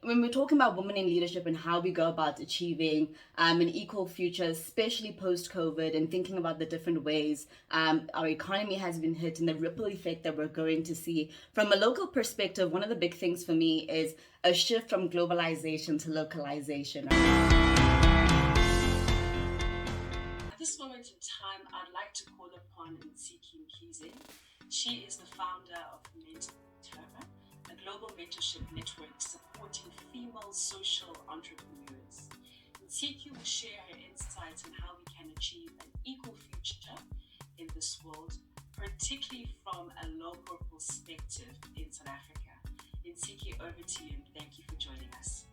when we're talking about women in leadership and how we go about achieving an equal future, especially post-COVID, and thinking about the different ways our economy has been hit and the ripple effect that we're going to see. From a local perspective, one of the big things for me is a shift from globalization to localization. At this moment in time, I'd like to call upon Nsiki Mkhize. She is the founder of Mentor, a global mentorship network supporting female social entrepreneurs. Nsiki will share her insights on how we can achieve an equal future in this world, particularly from a local perspective in South Africa. Nsiki, over to you, and thank you for joining us.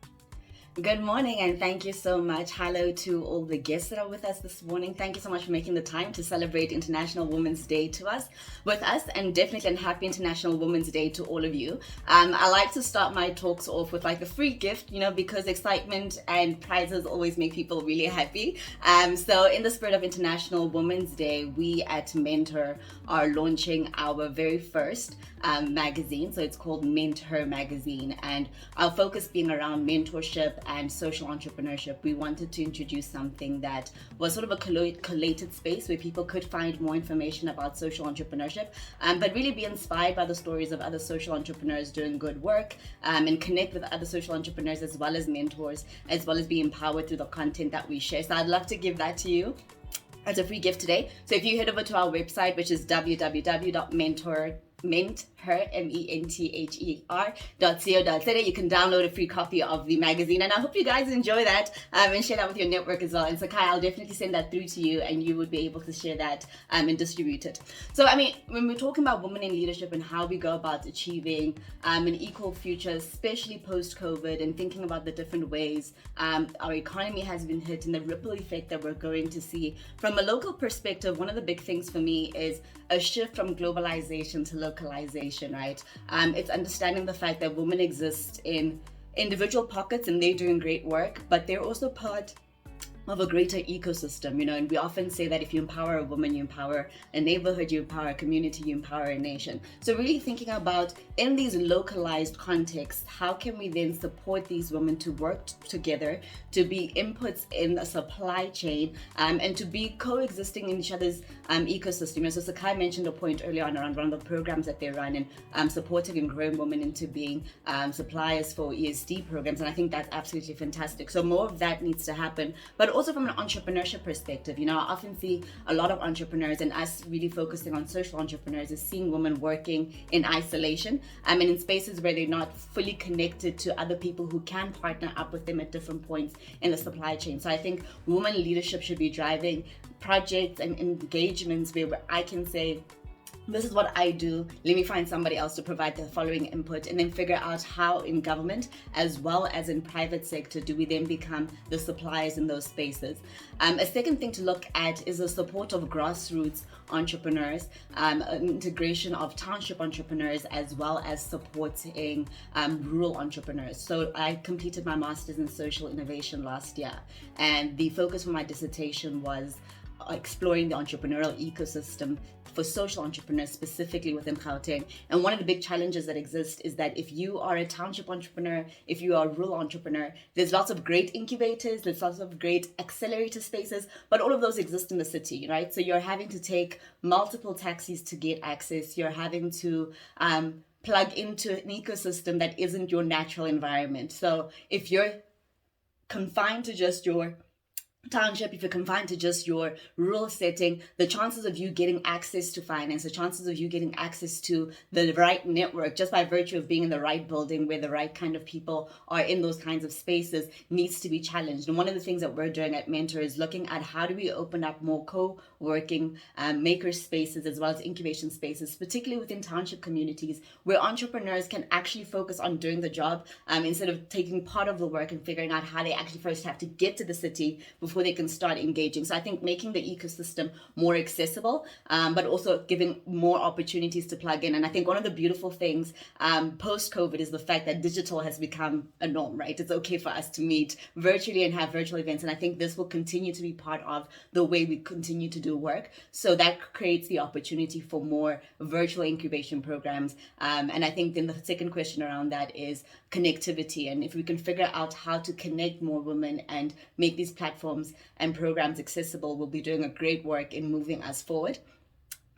Good morning, and thank you so much. Hello to all the guests that are with us this morning. Thank you so much for making the time to celebrate International Women's Day with us, and definitely a happy International Women's Day to all of you. I like to start my talks off with like a free gift, because excitement and prizes always make people really happy. So in the spirit of International Women's Day, we at Mentor are launching our very first magazine. So it's called Mentor Magazine, and our focus being around mentorship and social entrepreneurship. We wanted to introduce something that was sort of a collated space where people could find more information about social entrepreneurship, but really be inspired by the stories of other social entrepreneurs doing good work, and connect with other social entrepreneurs as well as mentors, as well as be empowered through the content that we share. So I'd love to give that to you as a free gift today. So if you head over to our website, which is www.menther.co.za, you can download a free copy of the magazine, and I hope you guys enjoy that and share that with your network as well. And so Kai, I'll definitely send that through to you, and you would be able to share that and distribute it. So when we're talking about women in leadership and how we go about achieving an equal future, especially post-COVID, and thinking about the different ways our economy has been hit and the ripple effect that we're going to see. From a local perspective, one of the big things for me is a shift from globalization to localization, right? It's understanding the fact that women exist in individual pockets and they're doing great work, but they're also part of a greater ecosystem, and we often say that if you empower a woman, you empower a neighborhood, you empower a community, you empower a nation. So really thinking about, in these localized contexts, how can we then support these women to work together, to be inputs in a supply chain, and to be coexisting in each other's ecosystem. So Sakai mentioned a point earlier on around one of the programs that they run, and supporting and growing women into being suppliers for ESD programs, and I think that's absolutely fantastic. So more of that needs to happen, but also from an entrepreneurship perspective. I often see a lot of entrepreneurs, and us really focusing on social entrepreneurs, is seeing women working in isolation, and in spaces where they're not fully connected to other people who can partner up with them at different points in the supply chain. So I think women leadership should be driving projects and engagements where I can say, this is what I do, let me find somebody else to provide the following input, and then figure out how in government as well as in private sector do we then become the suppliers in those spaces. A second thing to look at is the support of grassroots entrepreneurs, integration of township entrepreneurs, as well as supporting rural entrepreneurs. So I completed my master's in social innovation last year, and the focus for my dissertation was exploring the entrepreneurial ecosystem for social entrepreneurs, specifically within Gauteng. And one of the big challenges that exist is that if you are a township entrepreneur, if you are a rural entrepreneur, there's lots of great incubators, there's lots of great accelerator spaces, but all of those exist in the city, right? So you're having to take multiple taxis to get access. You're having to plug into an ecosystem that isn't your natural environment. So if you're confined to just your township, if you're confined to just your rural setting, the chances of you getting access to finance, the chances of you getting access to the right network, just by virtue of being in the right building where the right kind of people are in those kinds of spaces, needs to be challenged. And one of the things that we're doing at Mentor is looking at how do we open up more co-working maker spaces as well as incubation spaces, particularly within township communities, where entrepreneurs can actually focus on doing the job instead of taking part of the work and figuring out how they actually first have to get to the city before before they can start engaging. So I think making the ecosystem more accessible, but also giving more opportunities to plug in. And I think one of the beautiful things post-COVID is the fact that digital has become a norm, right? It's okay for us to meet virtually and have virtual events. And I think this will continue to be part of the way we continue to do work. So that creates the opportunity for more virtual incubation programs. And I think then the second question around that is connectivity. And if we can figure out how to connect more women and make these platforms and programs accessible, we'll be doing a great work in moving us forward.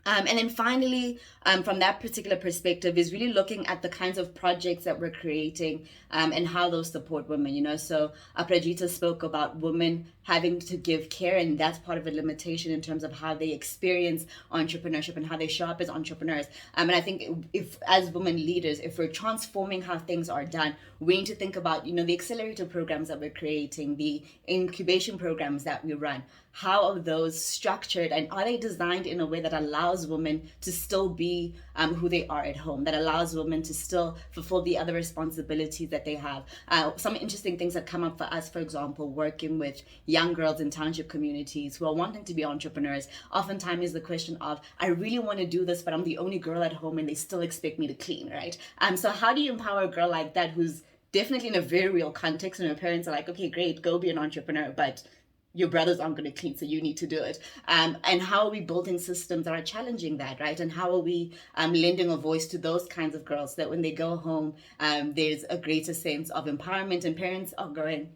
And then finally, from that particular perspective, is really looking at the kinds of projects that we're creating and how those support women, you know. So Aprajita spoke about women having to give care, and that's part of a limitation in terms of how they experience entrepreneurship and how they show up as entrepreneurs. And I think if as women leaders, if we're transforming how things are done, we need to think about, you know, the accelerator programs that we're creating, the incubation programs that we run. How are those structured, and are they designed in a way that allows women to still be who they are at home, that allows women to still fulfill the other responsibilities that they have? Some interesting things that come up for us, for example, working with young girls in township communities who are wanting to be entrepreneurs, oftentimes is the question of, I really want to do this, but I'm the only girl at home and they still expect me to clean, right? So how do you empower a girl like that who's definitely in a very real context and her parents are like, okay, great, go be an entrepreneur, but your brothers aren't going to clean, so you need to do it. And how are we building systems that are challenging that, right? And how are we lending a voice to those kinds of girls so that when they go home, there's a greater sense of empowerment and parents are going,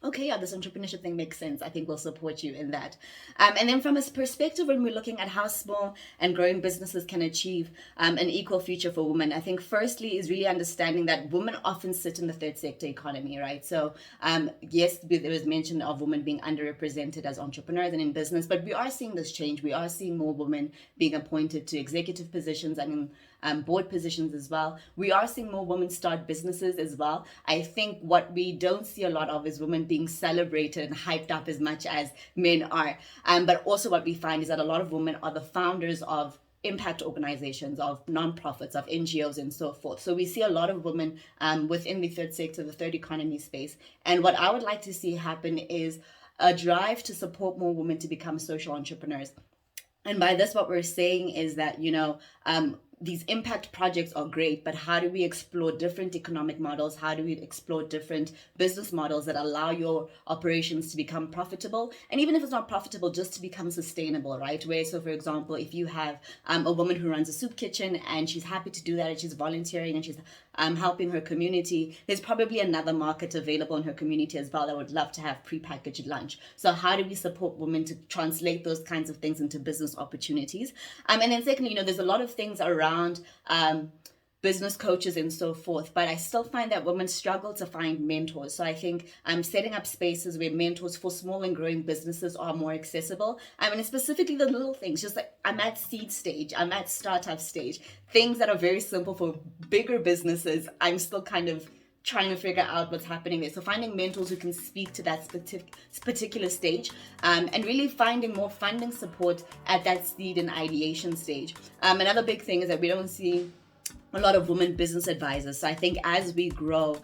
okay, yeah, this entrepreneurship thing makes sense. I think we'll support you in that. And then from a perspective, when we're looking at how small and growing businesses can achieve an equal future for women, I think firstly is really understanding that women often sit in the third sector economy, right? So yes, there was mention of women being underrepresented as entrepreneurs and in business, but we are seeing this change. We are seeing more women being appointed to executive positions and in board positions as well. We are seeing more women start businesses as well. I think what we don't see a lot of is women being celebrated and hyped up as much as men are. But also what we find is that a lot of women are the founders of impact organizations, of nonprofits, of NGOs, and so forth. So we see a lot of women within the third sector, the third economy space. And what I would like to see happen is a drive to support more women to become social entrepreneurs. And by this, what we're saying is that, you know, these impact projects are great, but how do we explore different economic models? How do we explore different business models that allow your operations to become profitable? And even if it's not profitable, just to become sustainable, right? Where, so for example, if you have a woman who runs a soup kitchen and she's happy to do that and she's volunteering and she's helping her community, there's probably another market available in her community as well that would love to have prepackaged lunch. So how do we support women to translate those kinds of things into business opportunities? And then secondly, you know, there's a lot of things around business coaches and so forth, but I still find that women struggle to find mentors. So I think setting up spaces where mentors for small and growing businesses are more accessible. I mean, specifically the little things, just like I'm at seed stage, I'm at startup stage, things that are very simple for bigger businesses. I'm still kind of trying to figure out what's happening there. So finding mentors who can speak to that particular stage, and really finding more funding support at that seed and ideation stage. Another big thing is that we don't see a lot of women business advisors. So I think as we grow,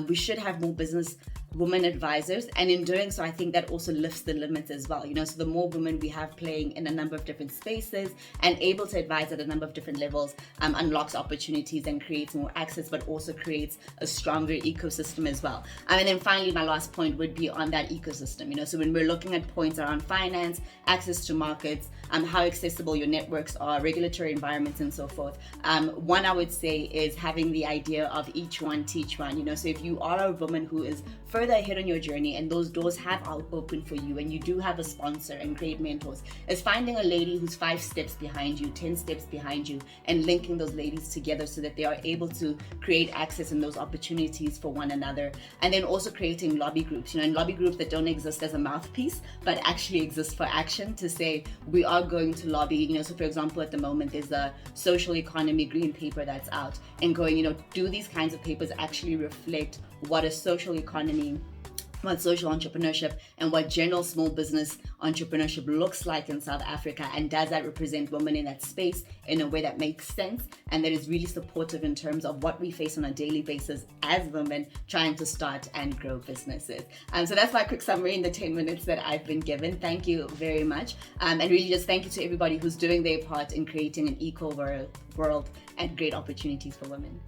we should have more business women advisors, and in doing so I think that also lifts the limits as well, you know. So the more women we have playing in a number of different spaces and able to advise at a number of different levels, unlocks opportunities and creates more access, but also creates a stronger ecosystem as well. And then finally, my last point would be on that ecosystem, you know. So when we're looking at points around finance, access to markets, how accessible your networks are, regulatory environments, and so forth, one I would say is having the idea of each one teach one, you know. So if you are a woman who is further ahead on your journey and those doors have opened for you and you do have a sponsor and great mentors, is finding a lady who's 5 steps behind you, 10 steps behind you, and linking those ladies together so that they are able to create access and those opportunities for one another. And then also creating lobby groups, you know, and lobby groups that don't exist as a mouthpiece but actually exist for action to say we are going to lobby, you know. So for example, at the moment there's a social economy green paper that's out, and going, you know, do these kinds of papers actually reflect what a social economy what social entrepreneurship and what general small business entrepreneurship looks like in South Africa, and does that represent women in that space in a way that makes sense and that is really supportive in terms of what we face on a daily basis as women trying to start and grow businesses. So that's my quick summary in the 10 minutes that I've been given. Thank you very much, and really just thank you to everybody who's doing their part in creating an equal world and great opportunities for women.